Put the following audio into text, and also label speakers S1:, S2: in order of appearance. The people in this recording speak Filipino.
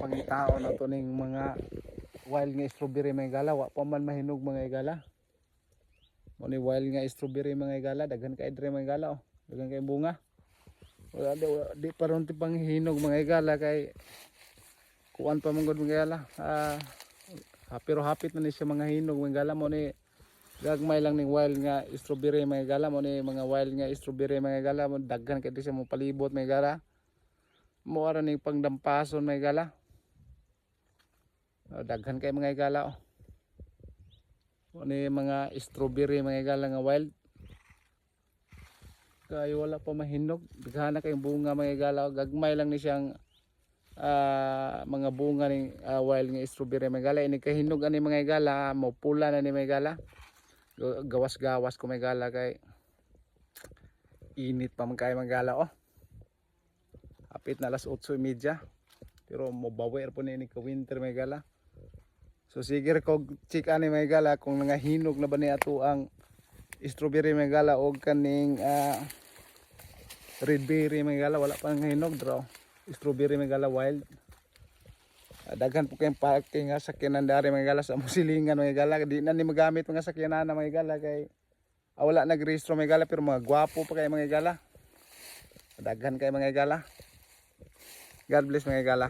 S1: pangitao na to ning mga wild nga strawberry mga igala. Wa pa man mahinog mga igala. Mo ni wild nga strawberry mga igala, daghan kay dre mga igala oh. Daghan kay bunga. Wala di pa ron ti panghinog mga igala kay kuan pa mong mga igala. Pero hapit na ni siya mga hinog mga igala. Mo ni gagmay lang ning wild nga strawberry mga igala. Mo ni mga wild nga strawberry mga igala, mo daghan kay di siya mo palibot mga igala. Mo ara ning pangdampason mga igala. Daghan kay mga igala oh. Mo ni mga strawberry mga igala nga wild. Kay wala pa mahinog, daghan na kay bunga mga igala. Gagmay lang ni siyang mga bunga ning wild nga strawberry mga igala. Ini kahinog ani mga igala, mo pula na ni mga igala. Gawas-gawas ko mga igala kay init pa man kay mga igala oh. Hapit na alas 8:30 pero mobawer po ni ka winter mga igala. So sige kog check ani mga igala kung nangahinog na ba ni ato ang strawberry mga igala o kaning red berry mga igala. Wala pa nangahinog draw. Strawberry mga igala wild. Daghan po kayong parking nga sakyanan dari mga igala sa musilingan mga igala. Di na ni magamit mga sakyanan na mga igala kay wala nagrehistro mga igala, pero mga gwapo pa kayo mga igala. Daghan kayo mga igala. God bless mga igala.